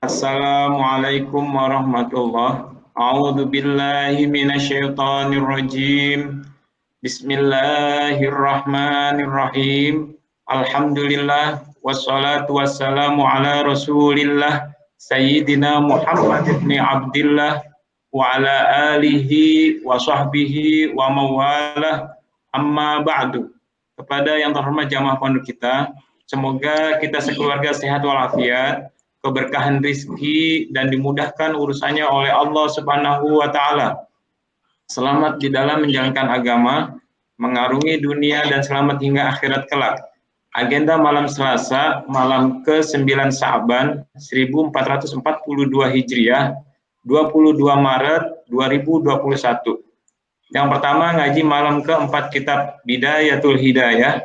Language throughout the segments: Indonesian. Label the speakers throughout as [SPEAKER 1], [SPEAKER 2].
[SPEAKER 1] Assalamualaikum warahmatullahi wabarakatuh. A'udzu billahi minasyaitonir rajim. Bismillahirrahmanirrahim. Alhamdulillah wassalatu wassalamu ala Rasulillah Sayyidina Muhammad ibn Abdillah wa ala alihi wa sahbihi wa mawalah. Amma ba'du. Kepada yang terhormat jamaah pondok kita, semoga kita sekeluarga sehat walafiat, keberkahan rizki dan dimudahkan urusannya oleh Allah Subhanahu wa taala. Selamat di dalam menjalankan agama, mengarungi dunia dan selamat hingga akhirat kelak. Agenda malam Selasa, malam ke-9 Sa'ban 1442 Hijriah, 22 Maret 2021. Yang pertama ngaji malam ke-4 kitab Bidayatul Hidayah.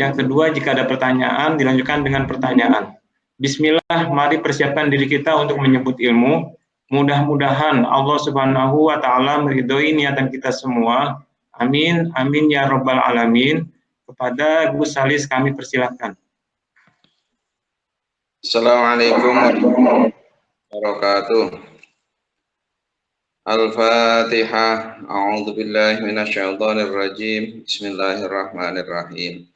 [SPEAKER 1] Yang kedua, jika ada pertanyaan dilanjutkan dengan pertanyaan. Bismillah, mari persiapkan diri kita untuk menyebut ilmu. Mudah-mudahan Allah Subhanahu wa taala meridhoi niatan kita semua. Amin, amin ya rabbal alamin. Kepada Gus Salis kami persilahkan.
[SPEAKER 2] Assalamualaikum warahmatullahi wabarakatuh. Al-Fatihah. A'udzu billahi minasyaitonir rajim. Bismillahirrahmanirrahim.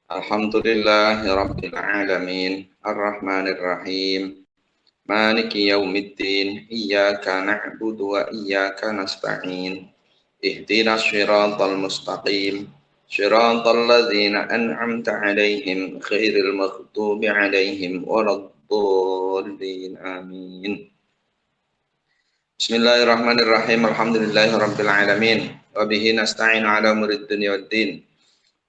[SPEAKER 2] Alhamdulillahirabbil alamin. Arrahmanir rahim. Maliki yaumiddin. Iyyaka na'budu wa iyyaka nasta'in. Ihdinas shiratal mustaqim. Shiratal ladzina an'amta 'alaihim ghairil maghdubi 'alaihim waladdallin. Amin. Bismillahirrahmanirrahim. Alhamdulillahirabbil alamin. Wa bihi nasta'inu 'ala umuri dunya waddin.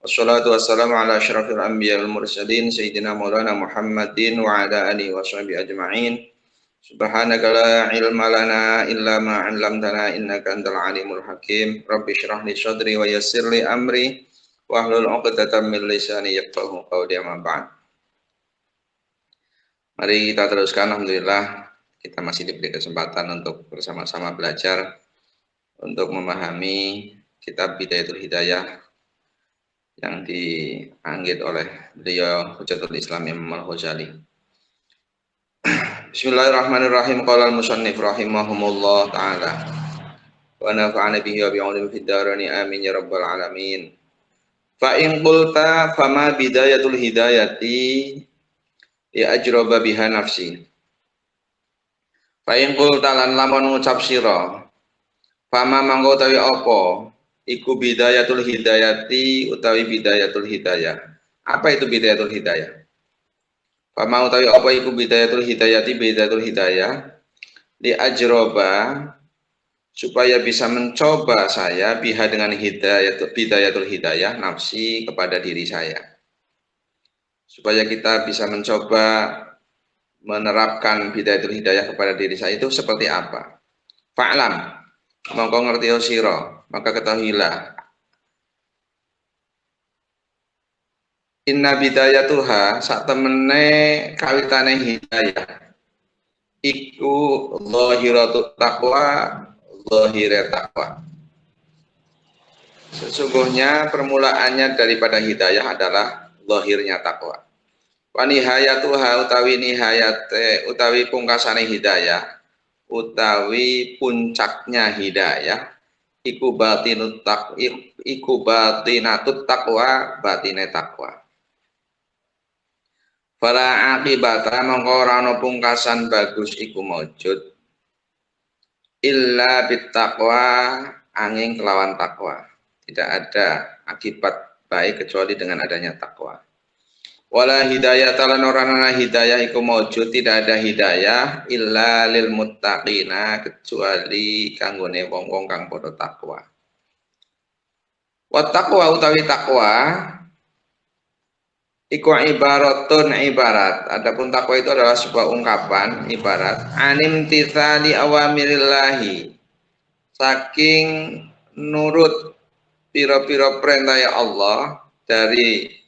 [SPEAKER 2] Wassalatu wassalamu ala asyrafil anbiya wal mursalin sayyidina Maulana Muhammadin wa ala alihi wa sahbihi ajma'in. Subhanaka la ilma lana illa ma 'allamtana innaka antal alimul hakim. Rabbi shrah li sadri wa yassir li amri wahlul 'uqdatam min lisani yafqahu qawli, amma ba'd. Mari kita teruskan. Alhamdulillah kita masih diberi kesempatan untuk bersama-sama belajar untuk memahami kitab Bidayatul Hidayah yang dianggit oleh beliau Hujjatul Islam Imam Al-Ghazali. Bismillahirrahmanirrahim. Qala al-musannif rahimahumullah ta'ala wa nafa'ana bihi wa bi'ulumi fid darain amin ya rabbal alamin. Fa in qulta fama bidayatul hidayati ya ajraba biha nafsi. Fa in qulta lan lamun ngucap sira fama mangko utawi apa iku bidayatul hidayati utawi bidayatul hidayah. Apa itu bidayatul hidayah? Fama utawi apa iku bidayatul hidayati, bidayatul hidayah li ajroba, supaya bisa mencoba saya biha dengan bidayatul hidayah nafsi, kepada diri saya. Supaya kita bisa mencoba menerapkan bidayatul hidayah kepada diri saya itu seperti apa? Fa'lam, mongko ngerti sira, maka ketahuilah inna bidayatuha sak temene kawitane hidayah iku zahiratut taqwa, zahire takwa. Sesungguhnya permulaannya daripada hidayah adalah zahirnya takwa. Wa nihayatuha utawi nihayate utawi pungkasane hidayah utawi puncaknya hidayah iku batinut taqwa, iku batinatut taqwa, batine takwa. Fala akibata mongko ora ana pungkasan bagus iku maujud illa bittaqwa, angin kelawan takwa. Tidak ada akibat baik kecuali dengan adanya takwa. Wala hidayah talan orana hidayah iku maujud, tidak ada hidayah illa lil muttaqina, kecuali kanggone wong-wong kang padha takwa. Wa taqwa utawi takwa iku ibaratun, ibarat. Adapun takwa itu adalah sebuah ungkapan, ibarat anim titsali awamirillahi, saking nurut pira-pira perintah ya Allah, dari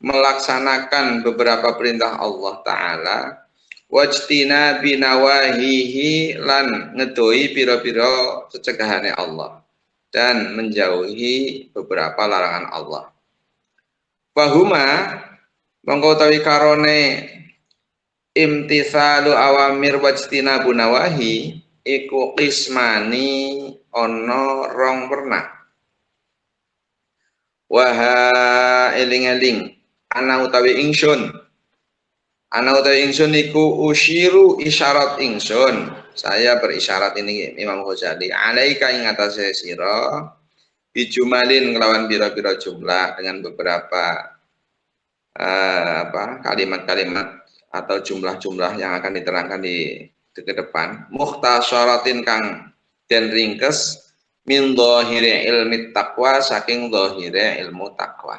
[SPEAKER 2] melaksanakan beberapa perintah Allah Ta'ala, wajtina binawahihi, lan ngedoi pira-pira cegahane Allah, dan menjauhi beberapa larangan Allah. Fahuma mongko utawi karone imtithalu awamir wajtina bunawahi iku qismani ono rong pernah. Waha eling-eling ana utawi ingsun iku usyiru isyarat ingsun. Saya berisyarat ini Imam Ghazali alaika ing atase sira bijumalin kelawan pira-pira jumlah dengan beberapa kalimat-kalimat atau jumlah-jumlah yang akan diterangkan di depan. Mukhtasaratin kang den ringkes min dhahiri ilmi taqwa saking dhahiri ilmu takwa.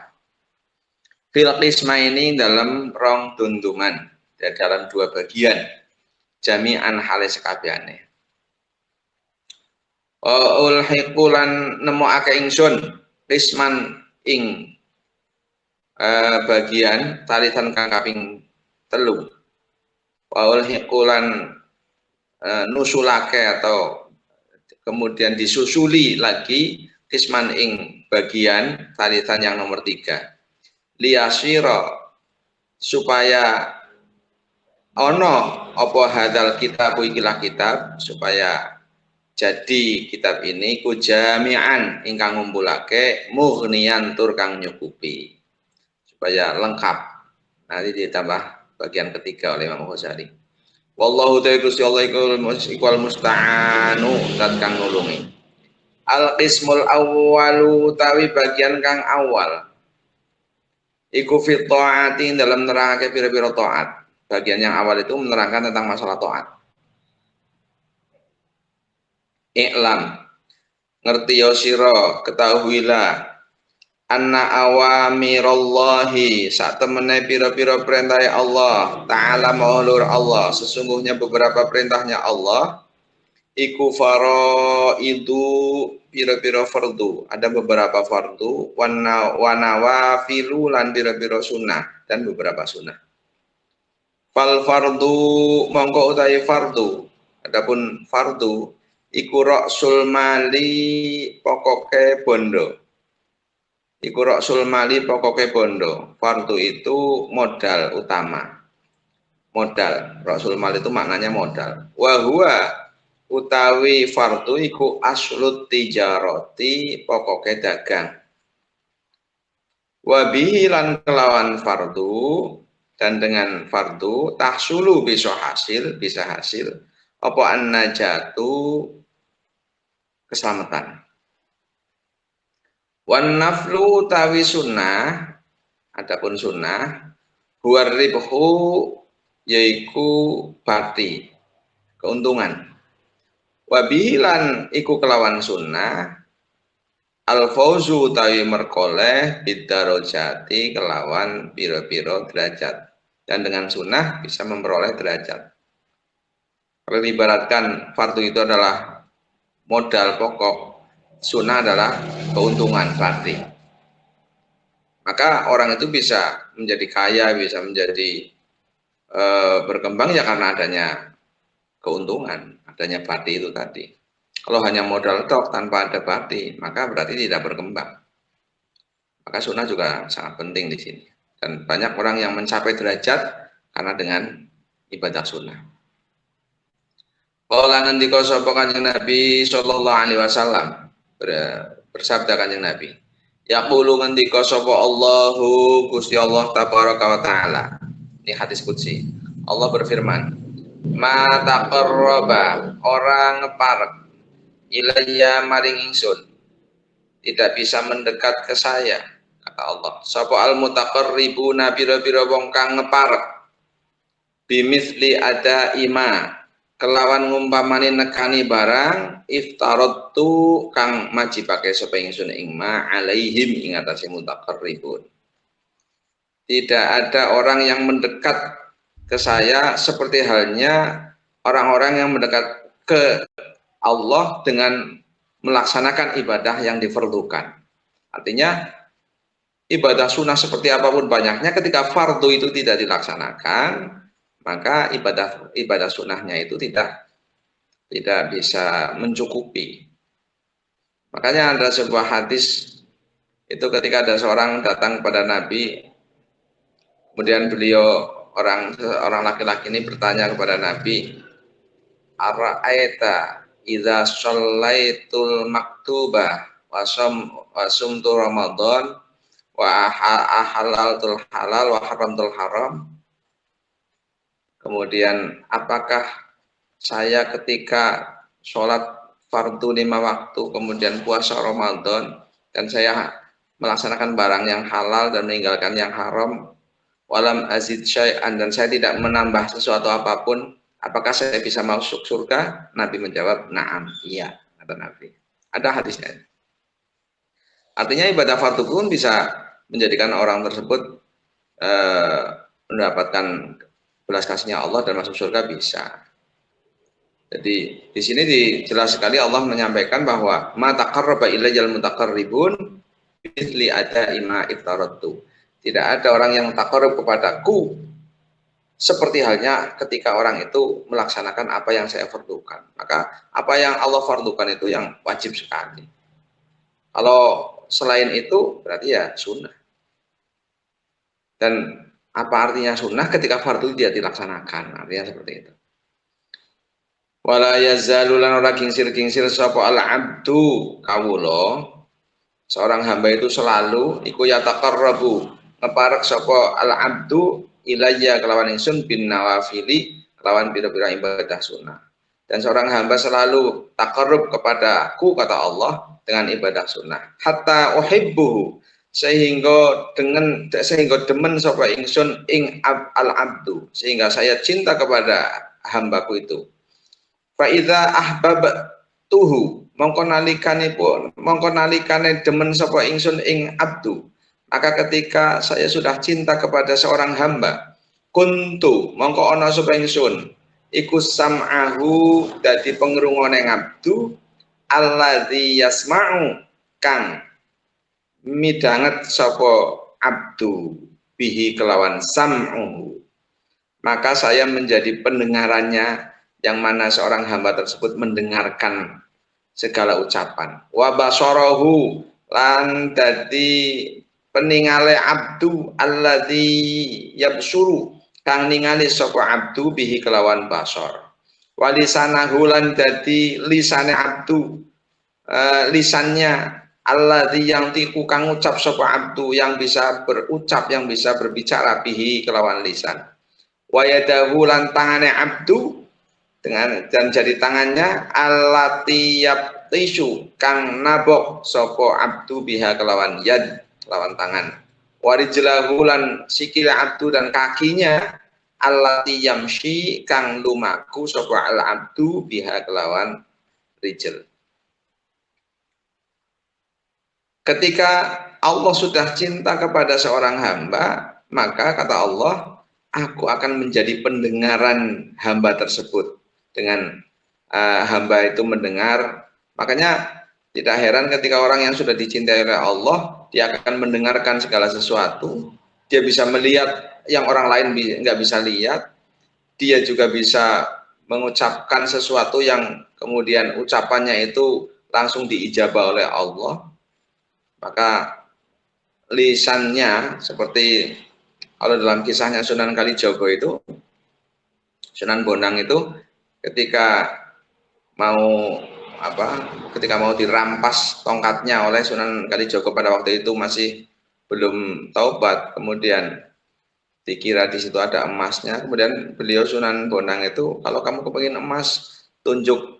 [SPEAKER 2] Fil qisma ini dalam rong dunduman, dalam dua bagian. Jami'an hale sekabehane. Ulhiqulan nemokake ingsun qisman ing bagian talitan kang kaping 3. Ulhiqulan nusulake atau kemudian disusuli lagi qisman ing bagian talitan yang nomor 3. Liyasira supaya ono apa hadal kitab ikilah kitab supaya jadi kitab ini ku jami'an ingkang ngumpulake mughniyan tur kang nyukupi supaya lengkap. Nanti ditambah bagian ketiga oleh Imam Ghazali. Wallahu ta'ala Gusti Allah iku musta'anu dan kang nulungi. Al qismul awwalu tawi bagian kang awal iku fi ta'ati dalam nerangake pira-pira taat. Bagian yang awal itu menerangkan tentang masalah taat. I'lam ngerti ya sira ketahuilah anna awamirallahi sak temene pira-pira perintah Allah taala maulur Allah sesungguhnya beberapa perintahnya Allah iku faraidu pira-pira fardu ada beberapa fardu wa nawafilu lan pira-pira sunnah dan beberapa sunnah. Fal fardu mongko utawi fardu adapun fardu iku ra'sul mali pokoke bondo. Iku ra'sul mali pokoke bondo. Fardu itu modal utama. Modal. Ra'sul mali itu maknanya modal. Wa huwa utawi fardu iku aslut tijarati pokoke dagang. Wa bihi lan kelawan fardu dan dengan fardu tahsulu bisa hasil apa an-najatu keselamatan. Wan naflu tawi sunnah adapun sunnah huwa ribhu yaiku bati keuntungan. Wa bihilan iku kelawan sunnah al fauzu tawi merkoleh bidarajati kelawan pira-pira derajat dan dengan sunnah bisa memperoleh derajat. Kalau diibaratkan fardu itu adalah modal pokok, sunnah adalah keuntungan berarti. Maka orang itu bisa menjadi kaya, bisa menjadi berkembang ya karena adanya keuntungan, adanya bati itu tadi. Kalau hanya modal tok tanpa ada bati, maka berarti tidak berkembang. Maka sunnah juga sangat penting di sini. Dan banyak orang yang mencapai derajat karena dengan ibadah sunnah. Qala ngendika sapa Kanjeng Nabi sallallahu alaihi wasallam bersabda Kanjeng Nabi yaqulu ngendika sapa Allahu Gusti Allah tabaraka wa taala ini hadis qudsi Allah berfirman ma taqarraba orang ngeparek ilayya maring ingsun tidak bisa mendekat ke saya kata Allah sapa al mutaqarribuna pira-pira wong kang ngeparek bimithli ada ima kelawan ngumpamani nekani barang iftaratu kang majibake sapa ingsun ing ma alaihim ing atase mutaqarribun. Tidak ada orang yang mendekat ke saya seperti halnya orang-orang yang mendekat ke Allah dengan melaksanakan ibadah yang diperlukan. Artinya ibadah sunnah seperti apapun banyaknya ketika fardu itu tidak dilaksanakan maka ibadah sunnahnya itu tidak bisa mencukupi. Makanya ada sebuah hadis itu ketika ada seorang datang kepada Nabi, kemudian beliau orang laki-laki ini bertanya kepada Nabi, ara'aita idza shallaitul maktubah wa sumtu ramadan wa ahalaltul halal wa haramtul haram. Kemudian apakah saya ketika sholat fardu 5 waktu kemudian puasa Ramadan dan saya melaksanakan barang yang halal dan meninggalkan yang haram, walam azid syai'an, dan saya tidak menambah sesuatu apapun, apakah saya bisa masuk surga? Nabi menjawab, na'am, iya, kata Nabi. Ada hadisnya. Artinya ibadah fardu pun bisa menjadikan orang tersebut mendapatkan belas kasihnya Allah dan masuk surga bisa. Jadi di sini jelas sekali Allah menyampaikan bahwa ma taqarraba ilayyal mutaqarribun mithli ada ima iftaratu. Tidak ada orang yang taqarrub kepadaku seperti halnya ketika orang itu melaksanakan apa yang saya fardukan. Maka apa yang Allah fardukan itu yang wajib sekali. Kalau selain itu berarti ya sunnah. Dan apa artinya sunnah? Ketika fardu dia dilaksanakan, artinya seperti itu. Wala yazalu lan ora kingsir-kingsir sapa al-abdu kawula, seorang hamba itu selalu iku yataqarrabu ngeparek sapa al-abdu ilayya kelawan ingsun bin nawafili kelawan pira-pira ibadah sunnah. Dan seorang hamba selalu taqarrub kepadaku, kata Allah, dengan ibadah sunnah. Hatta uhibbuhu, sehingga demen sapa ingsun ing al-abdu, sehingga saya cinta kepada hambaku itu. Fa idza ahbabtuhu, mongko nalikane demen sapa ingsun ing abdu, maka ketika saya sudah cinta kepada seorang hamba, kuntu mongko ana sapa ingsun iku sam'ahu, dadi pengrungone abdu, alladzi yasma'u, kang midanget sapa abdu bihi kelawan sam'uhu, maka saya menjadi pendengarannya, yang mana seorang hamba tersebut mendengarkan segala ucapan. Wa basarahu, lan dadi peningale abdu alladzi yabsuru, kang ningali sapa abdu bihi kelawan basar. Wa lisanahu, lan dadi lisane abdu, lisannya alladzi yang tiku kang ucap sapa abdu, yang bisa berucap, yang bisa berbicara bihi kelawan lisan. Wa yadahu, lan tangane abdu, dan jadi tangannya allati yabtishu, kang nabok sapa abdu biha kelawan yad, kelawan tangan. Warijlahu, lan sikil abdu dan kakinya allati yamshi, kang lumaku sapa al abdu biha kelawan rijl. Ketika Allah sudah cinta kepada seorang hamba, maka kata Allah, aku akan menjadi pendengaran hamba tersebut. Dengan hamba itu mendengar, makanya tidak heran ketika orang yang sudah dicintai oleh Allah, dia akan mendengarkan segala sesuatu, dia bisa melihat yang orang lain nggak bisa lihat, dia juga bisa mengucapkan sesuatu yang kemudian ucapannya itu langsung diijabah oleh Allah. Maka lisannya, seperti kalau dalam kisahnya Sunan Kalijaga itu, Sunan Bonang itu ketika mau dirampas tongkatnya oleh Sunan Kalijaga pada waktu itu masih belum taubat, kemudian dikira di situ ada emasnya, kemudian beliau Sunan Bonang itu, kalau kamu kepengin emas, tunjuk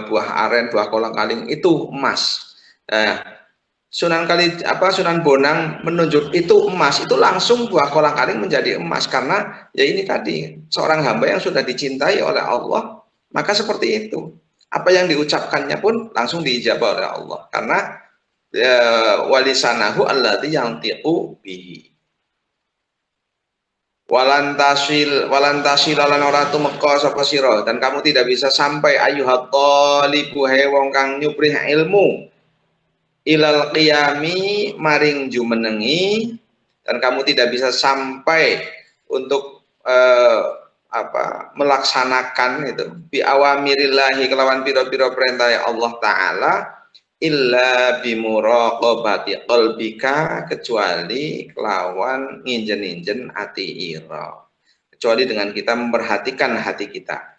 [SPEAKER 2] buah aren, buah kolang-kaling, itu emas. Sunan Bonang menunjuk itu emas, itu langsung buah kolang-kaling menjadi emas, karena ya ini tadi seorang hamba yang sudah dicintai oleh Allah, maka seperti itu. Apa yang diucapkannya pun langsung diijabah oleh Allah, karena walisanahu alladzi yantiqu bihi. Walantasil lan ora tumeka sapa sira, dan kamu tidak bisa sampai ayyuhat thalibu he wong kang nyuprih ilmu, ilal qiyami maring jumenengi, dan kamu tidak bisa sampai untuk melaksanakan itu bi awamirillahi kelawan pira-pira perintah Allah taala, illa bimuraqabati qalbika, kecuali kelawan nginjen-injen ati ira. kecuali dengan kita memperhatikan hati kita.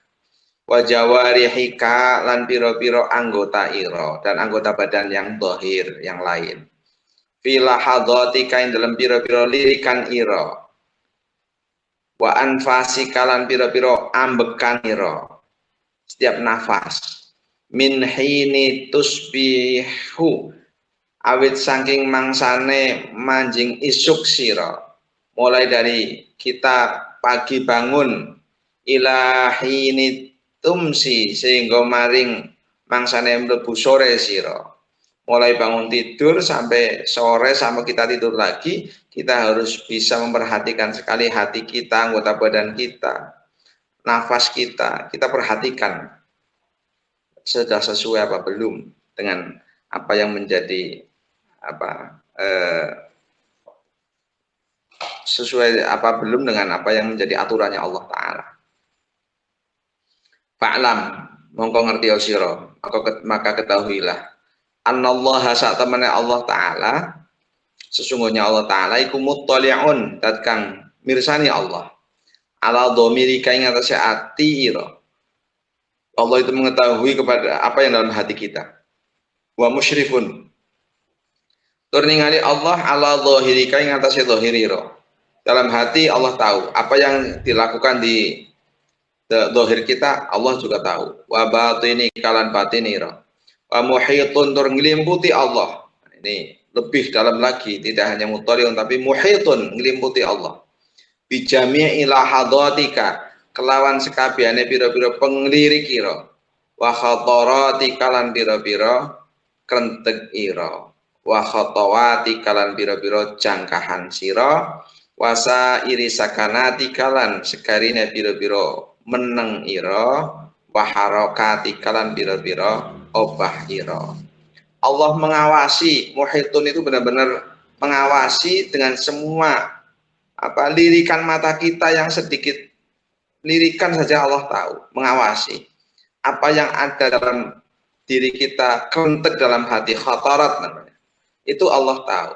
[SPEAKER 2] Wa jawarihika lan piro-piro anggota ira dan anggota badan yang dohir yang lain. Fila hadhatika ing dalam piro-piro lirikan ira. Wa anfasika lan piro-piro ambekan ira. Setiap nafas. Min hini tusbihu awit saking mangsane manjing isuk sira. Mulai dari kita pagi bangun ila hini tumsi sehingga maring mangsane mlebu sore sira. Mulai bangun tidur sampai sore sampai kita tidur lagi, kita harus bisa memperhatikan sekali hati kita, anggota badan kita, nafas kita perhatikan sudah sesuai apa belum dengan apa yang menjadi sesuai apa belum dengan apa yang menjadi aturannya Allah Ta'ala. Fa'lam mongko ngerti sira maka ketahuilah annallaha sak temene Allah Ta'ala sesungguhnya Allah Ta'ala iku muttali'un dat kang mirsani Allah ala dhamirika ing atase ati ira. Allah itu mengetahui kepada apa yang dalam hati kita. Wa musyrifun tur ningali Allah ala dhahirika ing atase dhahirira. Dalam hati Allah tahu apa yang dilakukan di dhahir kita, Allah juga tahu. Wa batini kalan batinira. Wa muhitun tur nglimputi Allah. Ini lebih dalam lagi, tidak hanya muttaliun tapi muhitun nglimputi Allah. Bi jami'i lahadatika kelawan sekabehane pira-pira penglirik ira. Wa khatarati kalan pira-pira krentek ira. Wa khatawati kalan pira-pira jangkahan sira. Wasa iri sakanati kalan sekarine pira-pira meneng ira. Wa harakati kalan pira-pira obah ira. Allah mengawasi, muhitun itu benar-benar mengawasi dengan semua lirikan mata kita yang sedikit lirikan saja Allah tahu, mengawasi apa yang ada dalam diri kita, kerentek dalam hati, khatarat namanya. Itu Allah tahu.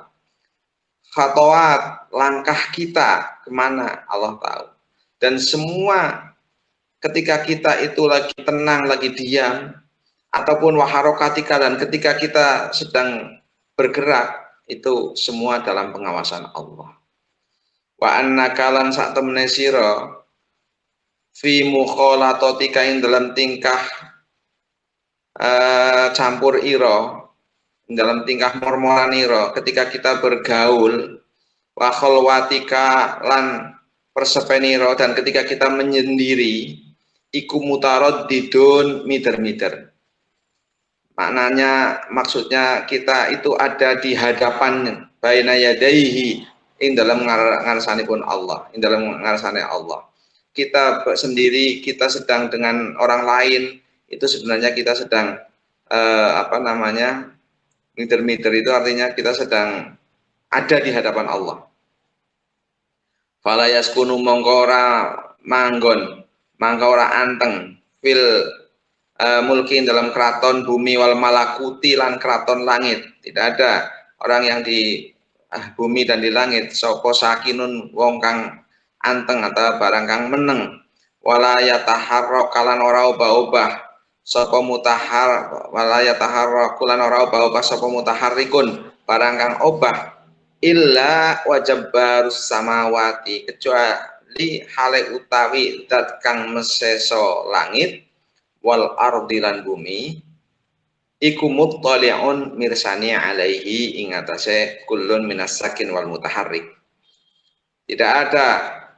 [SPEAKER 2] Khatawat, langkah kita kemana Allah tahu. Dan semua ketika kita itu lagi tenang, lagi diam, ataupun waharokatika dan ketika kita sedang bergerak, itu semua dalam pengawasan Allah. Wa annaka lan sak temene sira fi mukhalatatika ing dalam tingkah campur ira, dalam tingkah mormoran ira ketika kita bergaul, wa khalwatika lan persepenira dan ketika kita menyendiri iku mutaraddidun mider-mider. Maknanya maksudnya kita itu ada di hadapan baina yadaihi ing dalam ngarsanipun Allah, ing dalam ngarsane Allah. Kita sendiri, kita sedang dengan orang lain, itu sebenarnya kita sedang mider-mider itu artinya kita sedang ada di hadapan Allah. Fala yaskunu mongko ora manggon, mangko ora anteng fil mulkin dalam keraton bumi wal malakuti lan keraton langit. Tidak ada orang yang di bumi dan di langit sapa sakinun wong kang anteng atau barang kang meneng wala yataharra kalan ora obah-obah sapa mutahar wala yataharra kulan ora obah-obah sapa mutaharrikun barang kang obah illa wajabbarus samawati kecuali hale utawi zat kang meseso langit wal ardi lan bumi iku muttali'un mirsani alaihi ing atase kullun minas sakin wal mutaharrik. Tidak ada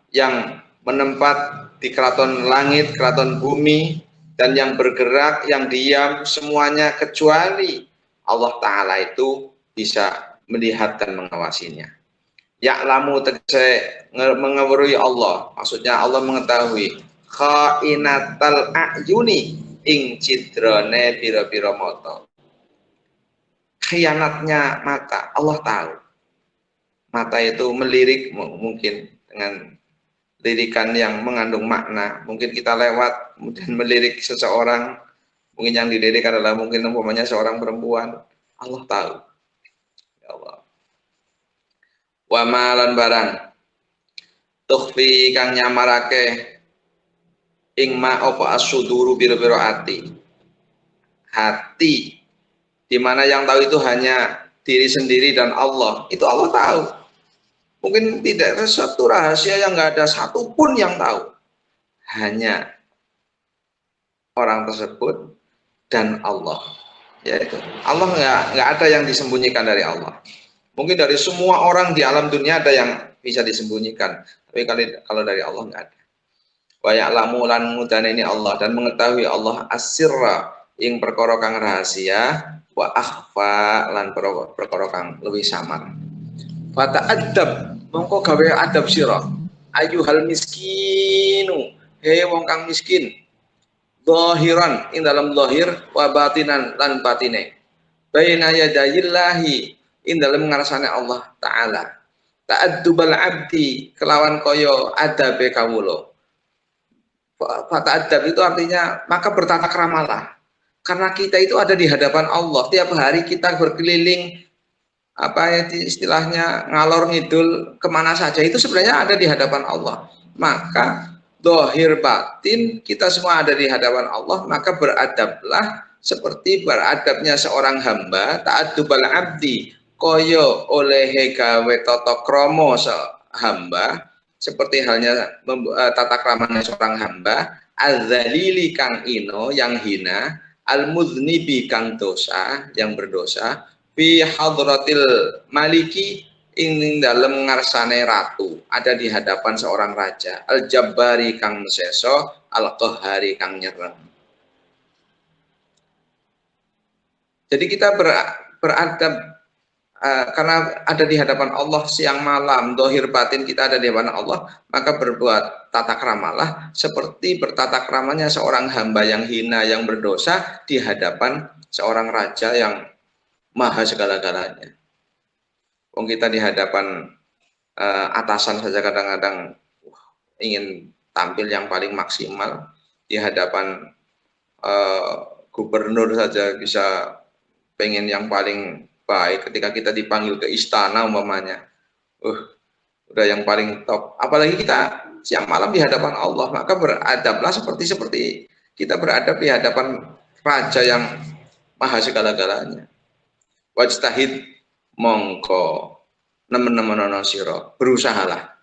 [SPEAKER 2] yang menempat di keraton langit, keraton bumi dan yang bergerak, yang diam semuanya kecuali Allah Ta'ala itu bisa melihat dan mengawasinya. Ya'lamu tegese mengawruhi Allah, maksudnya Allah mengetahui khainatal a'yuni ing cidrane pira-pira mata. Khianatnya mata, Allah tahu. Mata itu melirik mungkin dengan lirikan yang mengandung makna. Mungkin kita lewat kemudian melirik seseorang, mungkin yang dilirik adalah mungkin umpamanya seorang perempuan. Allah tahu. Ya Allah. Wa malan barang tukhfi kang nyamarake ing ma apa as-suduru biro-biro hati di mana yang tahu itu hanya diri sendiri dan Allah. Itu Allah tahu. Mungkin tidak ada satu rahasia yang nggak ada satupun yang tahu. Hanya orang tersebut dan Allah. Yaitu Allah nggak ada yang disembunyikan dari Allah. Mungkin dari semua orang di alam dunia ada yang bisa disembunyikan, tapi kalau dari Allah nggak ada. Wa ya'lamu lan ngudane ini Allah dan mengetahui Allah asirra ing perkara kang rahasia wa akhfa lan perkara kang luwih samar. Fa ta'addab mongko gawe adab sira ayyuhal miskinu he wong kang miskin zahiran ing dalam zahir wa batinan lan batine baina yadayillahi ing dalam ngarsane Allah taala ta'addubal abdi kelawan kaya adabe kawula. Fata'adab itu artinya maka bertata kramalah, karena kita itu ada di hadapan Allah. Tiap hari kita berkeliling apa ya istilahnya ngalor ngidul kemana saja itu sebenarnya ada di hadapan Allah. Maka dohir batin kita semua ada di hadapan Allah, maka beradablah seperti beradabnya seorang hamba. Ta'addubal abdi koyo oleh gawe tata krama hamba seperti halnya tata kramanya seorang hamba, al-dzalili kang ino yang hina, al-mudznibi kang dosa yang berdosa, fi hadratil maliki ing dalem ngarsane ratu, ada di hadapan seorang raja, al-jabbari kang meseso, al-qahhari kang nyerang. Jadi kita beradab karena ada di hadapan Allah siang malam, dohir batin kita ada di hadapan Allah, maka berbuat tata kramalah seperti bertata kramanya seorang hamba yang hina, yang berdosa di hadapan seorang raja yang maha segala-galanya. Wong kita di hadapan atasan saja kadang-kadang ingin tampil yang paling maksimal, di hadapan gubernur saja bisa pengen yang paling baik. Ketika kita dipanggil ke istana umpamanya, udah yang paling top. Apalagi kita siang malam di hadapan Allah, maka beradablah seperti kita beradab di hadapan raja yang maha segala-galanya. Wajtahid mongko nemen-nemenono sira, berusahalah.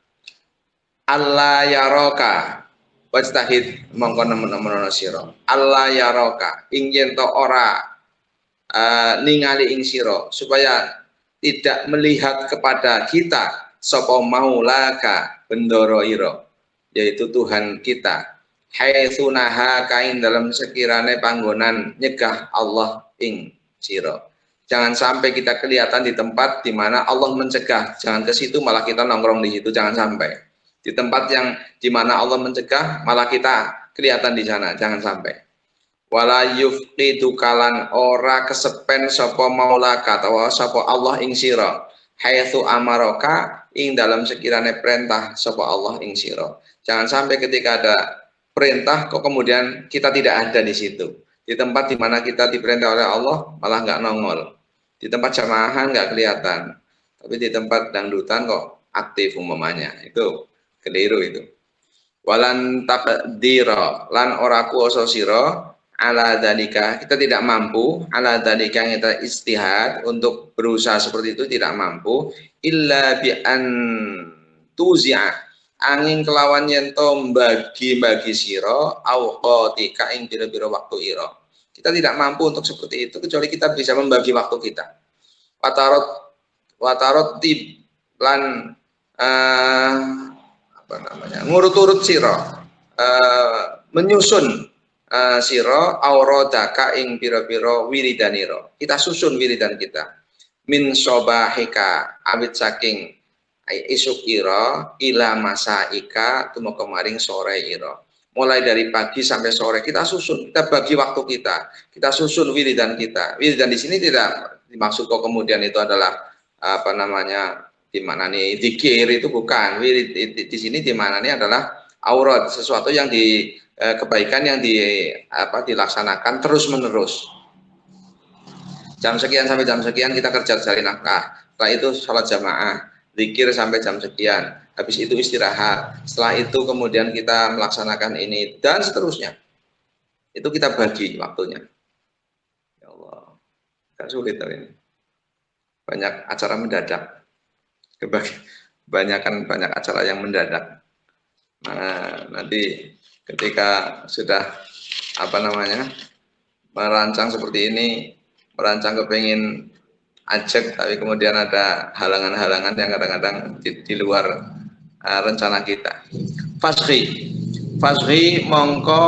[SPEAKER 2] Allah yaroka, wajtahid mongko nemen-nemenono sira. Allah yaroka, ing yen to ora ningali ing sira, supaya tidak melihat kepada kita sapa maulaka bendoro ira, yaitu Tuhan kita, haitsu naha kain dalam sekirane panggonan nyegah Allah ing sira. Jangan sampai kita kelihatan di tempat di mana Allah mencegah, jangan ke situ malah kita nongkrong di situ, jangan sampai. Di tempat yang di mana Allah mencegah malah kita kelihatan di sana, jangan sampai. Wala yufqidu kalan ora kesepen sapa maulaka atau sapa Allah ing sira, haitsu amaraka ing dalam sekirane perintah sapa Allah ing sira. Jangan sampai ketika ada perintah kok kemudian kita tidak ada di situ. Di tempat di mana kita diperintah oleh Allah malah nggak nongol. Di tempat jamaah nggak kelihatan. Tapi di tempat dangdutan kok aktif umpamanya. Itu keliru itu. Walan taqdira lan ora kuwasa sira ala dalika, kita tidak mampu ala dalika kita istihad untuk berusaha seperti itu, tidak mampu illa bi an tuzi'a angin kelawan yen to bagi sira awqatika ing pira-pira waktu ira. Kita tidak mampu untuk seperti itu kecuali kita bisa membagi waktu kita. Watarot tib lan apa namanya ngurut-urut sira, menyusun siro aurodaka ing piro-piro wiridaniro. Kita susun wiridan kita. Min sobahika awit saking isuk iro ila masaika tumo kemaring sore iro. Mulai dari pagi sampai sore kita susun, kita bagi waktu kita. Kita susun wiridan kita. Wiridan di sini tidak dimaksud kok kemudian itu adalah apa namanya di mana nih zikir, itu bukan. Wirid di sini di mana nih adalah aurat, sesuatu yang di kebaikan yang dilaksanakan terus menerus. Jam sekian sampai jam sekian kita kerja cari nafkah. Setelah itu sholat jamaah, zikir sampai jam sekian. habis itu istirahat, setelah itu kemudian kita melaksanakan ini dan seterusnya. Itu kita bagi waktunya. Ya Allah, kan sulit ini. Banyak acara mendadak. Banyak acara yang mendadak. Nah, nanti ketika sudah merancang seperti ini, merancang kepingin ajak, tapi kemudian ada halangan-halangan yang kadang-kadang di luar rencana kita. Fasri mongko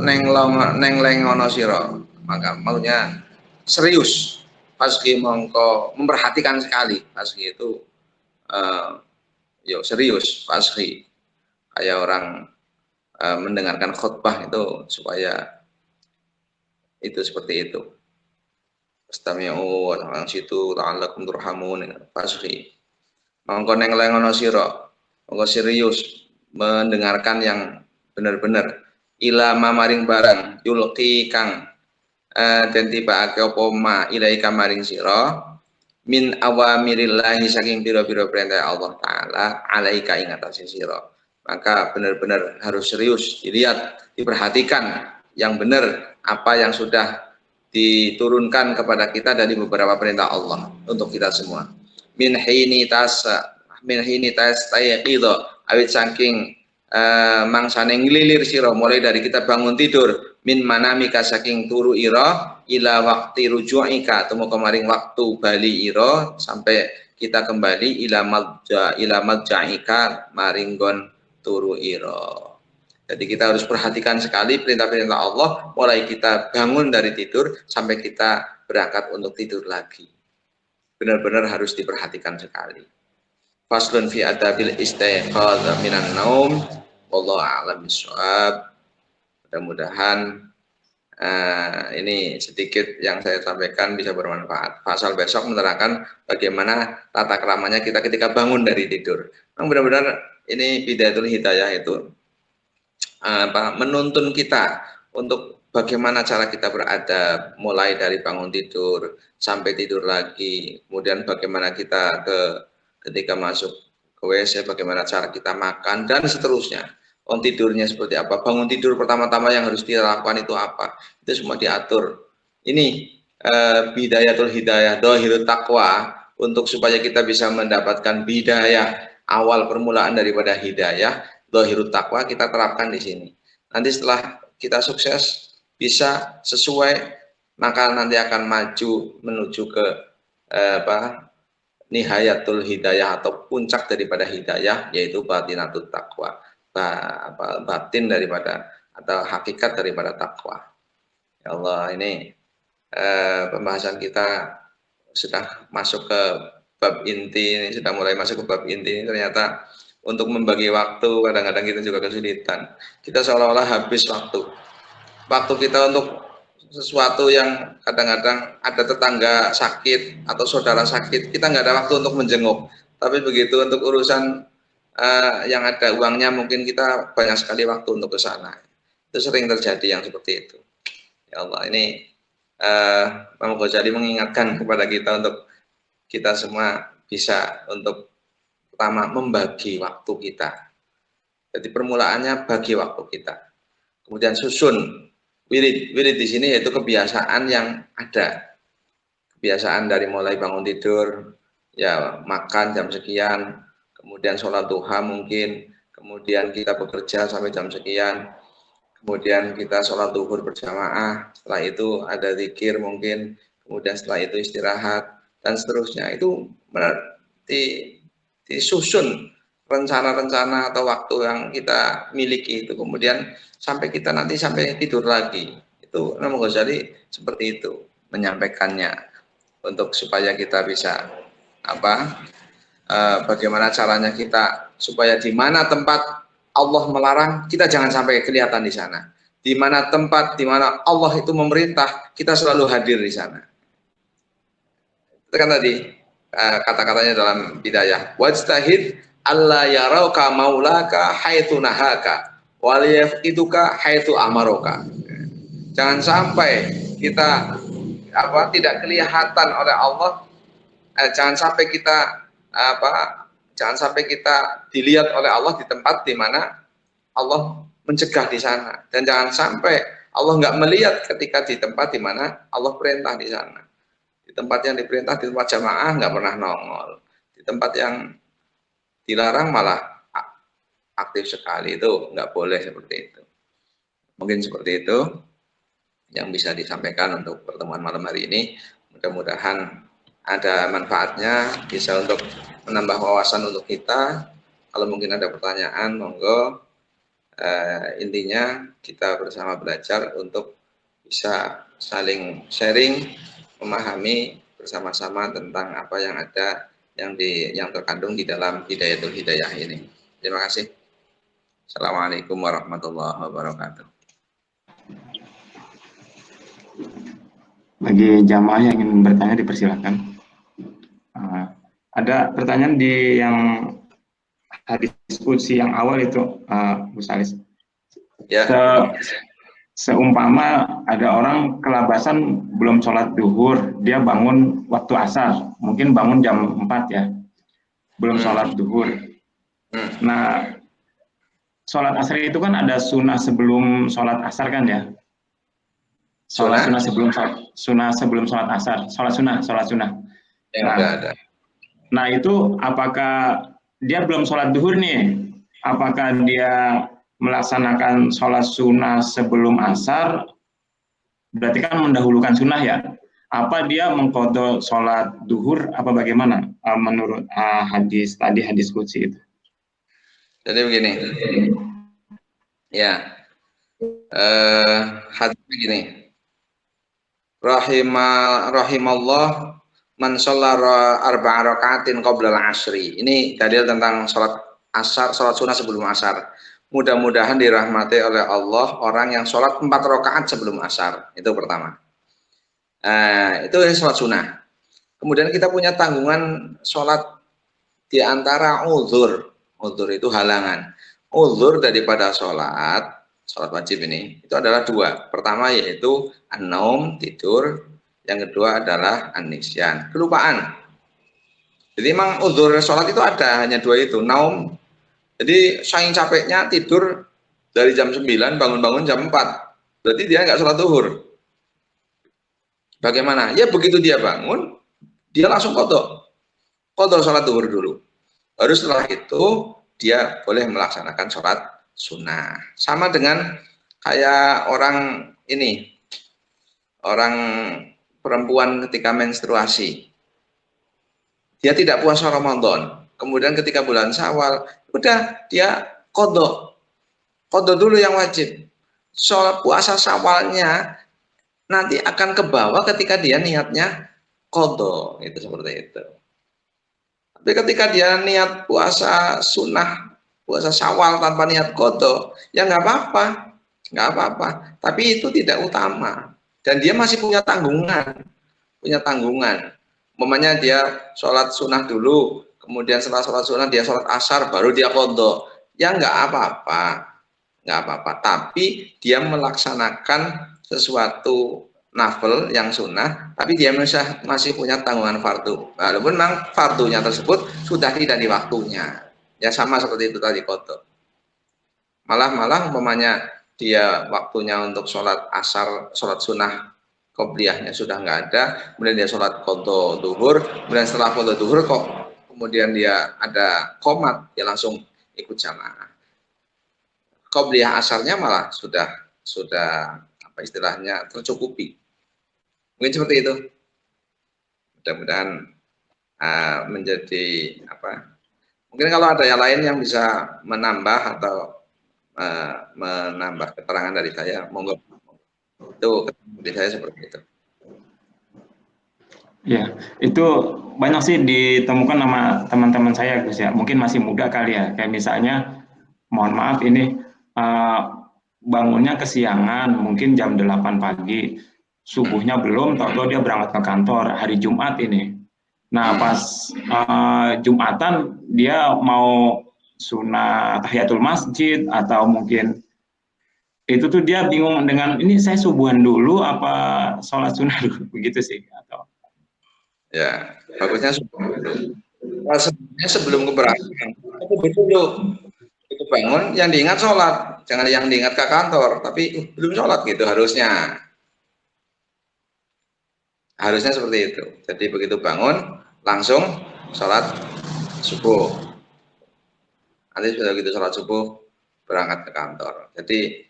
[SPEAKER 2] neng lengono siro, maka maksudnya serius. Fasri mongko memperhatikan sekali. Fasri itu serius. Fasri kayak orang mendengarkan khutbah itu supaya itu seperti itu. Istami'u wa situ la'allakum turhamun. Fasri mongko neng lengono siro, mongko serius mendengarkan yang benar-benar ila mamaring barang yulqi kang den tibake apa ma ilaika maring sira min awamirillahi saking pira-pira perintah Allah taala alaika ing atase sira. Maka benar-benar harus serius dilihat, diperhatikan yang benar apa yang sudah diturunkan kepada kita dari beberapa perintah Allah untuk kita semua. Min hini tas tayaqido awit saking mangsane nglilir sira, mulai dari kita bangun tidur, min manamika saking turu ira ila waqti ruju'ika temu kemaring waktu bali ira sampai kita kembali ila madja'ika maringgon turu ira. Jadi kita harus perhatikan sekali perintah-perintah Allah mulai kita bangun dari tidur sampai kita berangkat untuk tidur lagi. Benar-benar harus diperhatikan sekali. Faslun fi adabil istiqadha minan naum. Wallahu a'lam bishawab. Mudah-mudahan ini sedikit yang saya sampaikan bisa bermanfaat. Fasal besok menerangkan bagaimana tata keramanya kita ketika bangun dari tidur. Memang benar-benar ini bidayatul hidayah itu menuntun kita untuk bagaimana cara kita beradab mulai dari bangun tidur sampai tidur lagi, kemudian bagaimana kita ketika masuk ke WC, bagaimana cara kita makan dan seterusnya. Tidurnya seperti apa, bangun tidur pertama-tama yang harus dilakukan itu apa, itu semua diatur. Ini bidayatul hidayah, dhahirut taqwa, untuk supaya kita bisa mendapatkan bidayah, awal permulaan daripada hidayah, dhahirut taqwa kita terapkan di sini. Nanti setelah kita sukses bisa sesuai, maka nanti akan maju menuju ke nihayatul hidayah atau puncak daripada hidayah, yaitu batinatut taqwa, batin daripada atau hakikat daripada takwa. Ya Allah, ini pembahasan kita sudah masuk ke bab inti, ini sudah mulai masuk ke bab inti. Ternyata untuk membagi waktu kadang-kadang kita juga kesulitan. Kita seolah-olah habis waktu kita untuk sesuatu yang kadang-kadang ada tetangga sakit atau saudara sakit, kita nggak ada waktu untuk menjenguk. Tapi begitu untuk urusan yang ada uangnya, mungkin kita banyak sekali waktu untuk ke sana. Itu sering terjadi yang seperti itu. Ya Allah, ini Imam Ghazali mengingatkan kepada kita untuk kita semua bisa untuk pertama membagi waktu kita. Jadi permulaannya bagi waktu kita. Kemudian susun wirid di sini yaitu kebiasaan yang ada. Kebiasaan dari mulai bangun tidur, ya makan jam sekian, kemudian sholat duha mungkin, kemudian kita bekerja sampai jam sekian, kemudian kita sholat zuhur berjamaah, setelah itu ada zikir mungkin, kemudian setelah itu istirahat, dan seterusnya. Itu disusun rencana-rencana atau waktu yang kita miliki itu, kemudian sampai kita nanti sampai tidur lagi. Itu Imam Ghazali seperti itu menyampaikannya, untuk supaya kita bisa bagaimana caranya kita supaya di mana tempat Allah melarang, kita jangan sampai kelihatan di sana. Di mana tempat di mana Allah itu memerintah, kita selalu hadir di sana. Itu kan tadi kata-katanya dalam bidayah. Wajtahid alla yarauka maulaka haitsu nahaka wal yafqiduka haitsu amaroka. Jangan sampai kita tidak kelihatan oleh Allah, jangan sampai kita Jangan sampai kita dilihat oleh Allah di tempat di mana Allah mencegah di sana. Dan jangan sampai Allah nggak melihat ketika di tempat di mana Allah perintah di sana. Di tempat yang diperintah, di tempat jamaah nggak pernah nongol. Di tempat yang dilarang malah aktif sekali, itu nggak boleh seperti itu. Mungkin seperti itu yang bisa disampaikan untuk pertemuan malam hari ini. Mudah-mudahan ada manfaatnya, bisa untuk menambah wawasan untuk kita. Kalau mungkin ada pertanyaan, monggo. Intinya kita bersama belajar untuk bisa saling sharing, memahami bersama-sama tentang apa yang ada yang terkandung di dalam Hidayatul Hidayah ini. Terima kasih. Assalamualaikum warahmatullahi wabarakatuh.
[SPEAKER 1] Bagi jamaah yang ingin bertanya dipersilakan. Ada pertanyaan di yang hadis diskusi yang awal itu, Bu Salis.
[SPEAKER 2] Ya.
[SPEAKER 1] Seumpama ada orang kelabasan belum sholat duhur, dia bangun waktu asar, mungkin bangun jam 4 ya, belum sholat duhur. Nah, sholat asar itu kan ada sunnah sebelum sholat asar kan ya? Sholat sunnah sebelum sholat asar, sholat sunnah.
[SPEAKER 2] Yang ada.
[SPEAKER 1] Nah itu apakah dia belum sholat duhur nih? Apakah dia melaksanakan sholat sunnah sebelum asar? Berarti kan mendahulukan sunnah ya? Apa dia mengqadha sholat duhur? Apa bagaimana menurut hadis qudsi itu?
[SPEAKER 2] Jadi begini, ya, hadis begini. Rahimallah man shollara arba'a rakaatin qabla al-'ashri. Ini dalil tentang sholat asar, sholat sunnah sebelum asar. Mudah-mudahan dirahmati oleh Allah orang yang sholat 4 rakaat sebelum asar. Itu pertama. Itu sholat sunnah. Kemudian kita punya tanggungan sholat di antara uzur. Uzur itu halangan. Uzur daripada sholat wajib ini itu adalah 2. Pertama yaitu an-naum, tidur. Yang kedua adalah an-nisyan, kelupaan. Jadi memang uzur sholat itu ada, hanya 2 itu, naum. Jadi saking capeknya tidur dari jam 9 bangun-bangun jam 4. Berarti dia nggak sholat zuhur. Bagaimana? Ya begitu dia bangun, dia langsung qadha sholat zuhur dulu. Baru setelah itu dia boleh melaksanakan sholat sunnah. Sama dengan kayak orang perempuan ketika menstruasi. Dia tidak puasa Ramadan. Kemudian ketika bulan Syawal, udah dia qadha dulu yang wajib. Sholat puasa Syawalnya nanti akan ke bawah ketika dia niatnya qadha, itu seperti itu. Tapi ketika dia niat puasa sunnah, puasa Syawal tanpa niat qadha, ya nggak apa-apa. Tapi itu tidak utama. Dan dia masih punya tanggungan. Umpamanya dia sholat sunnah dulu, kemudian setelah sholat sunnah dia sholat asar, baru dia qadha. Ya nggak apa-apa. Tapi dia melaksanakan sesuatu nafil yang sunnah, tapi dia masih punya tanggungan fardu. Walaupun memang fardunya tersebut sudah tidak di waktunya. Ya sama seperti itu tadi qadha. Malah umpamanya dia waktunya untuk sholat asar, sholat sunnah qobliyahnya sudah nggak ada, kemudian dia sholat qadha duhur, kemudian setelah qadha duhur kok kemudian dia ada qomat, dia langsung ikut jamaah. Qobliyah asarnya malah sudah apa istilahnya tercukupi. Mungkin seperti itu. Mudah-mudahan menjadi apa? Mungkin kalau ada yang lain yang bisa menambah atau menambah keterangan dari saya, monggo. Itu dari saya seperti itu.
[SPEAKER 1] Ya, itu banyak sih ditemukan sama teman-teman saya, Gus ya. Mungkin masih muda kali ya. Kayak misalnya, mohon maaf ini bangunnya kesiangan, mungkin jam 8 pagi, subuhnya belum, tahu-tahu dia berangkat ke kantor hari Jumat ini. Nah, pas Jumatan dia mau sunnah tahiyatul masjid atau mungkin itu tuh dia bingung dengan ini saya subuhan dulu apa sholat sunnah dulu, begitu sih atau
[SPEAKER 2] ya bagusnya subuh dulu. Rasanya sebelum keberangkatan itu bangun, yang diingat sholat, jangan yang diingat ke kantor, tapi belum sholat gitu harusnya. Harusnya seperti itu. Jadi begitu bangun langsung sholat subuh. Nanti sudah begitu sholat subuh berangkat ke kantor. Jadi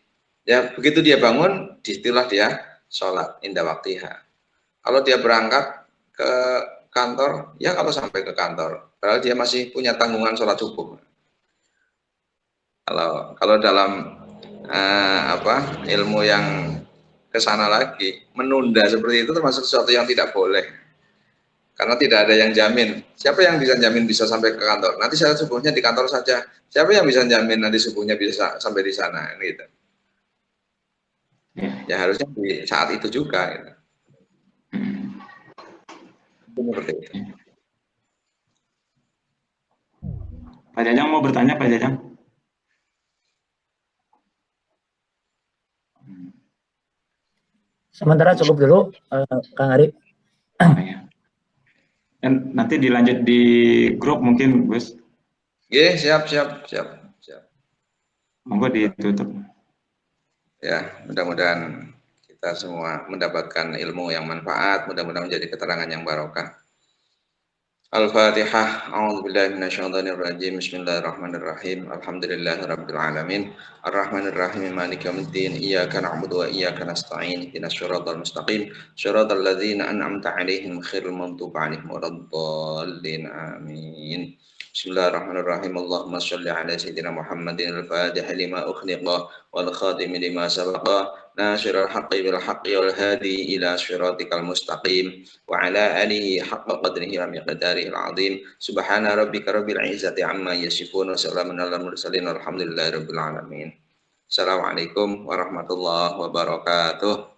[SPEAKER 2] ya begitu dia bangun, disitulah dia sholat indah waktiha. Kalau dia berangkat ke kantor, ya kalau sampai ke kantor, padahal dia masih punya tanggungan sholat subuh. Kalau dalam ilmu yang ke sana lagi, menunda seperti itu termasuk sesuatu yang tidak boleh. Karena tidak ada yang jamin. Siapa yang bisa jamin bisa sampai ke kantor? Nanti saya subuhnya di kantor saja. Siapa yang bisa jamin nanti subuhnya bisa sampai di sana? Gitu. Ya harusnya di saat itu juga. Gitu. Seperti itu.
[SPEAKER 1] Pak Jajang mau bertanya, Pak Jajang?
[SPEAKER 3] Sementara cukup dulu, Kang Ari.
[SPEAKER 1] Dan nanti dilanjut di grup mungkin, Gus.
[SPEAKER 2] Oke, siap.
[SPEAKER 1] Monggo ditutup.
[SPEAKER 2] Ya, mudah-mudahan kita semua mendapatkan ilmu yang manfaat, mudah-mudahan menjadi keterangan yang barokah. Al-Fatihah. A'udzubillahi minasyaitonirrajim. Bismillahirrahmanirrahim. Alhamdulillahirabbil alamin. Arrahmanirrahim. Maliki yaumiddin. Iyyaka na'budu wa iyyaka nasta'in. Ihdinas shiratal mustaqim. Shiratal ladzina an'amta 'alaihim ghairil maghdubi 'alaihim waladdallin. Amin. Bismillahirrahmanirrahim. Allahumma shalli ala sayyidina Muhammadin al-Fatih lima ukhliqa wal khatim lima sabaqa. ناصر الحق بالحق والهادي إلى صراطك المستقيم وعلى آله حق قدره ومقداره العظيم سبحان ربك رب العزة عما يصفون وسلام على المرسلين والحمد لله رب العالمين. Assalamualaikum warahmatullahi wabarakatuh.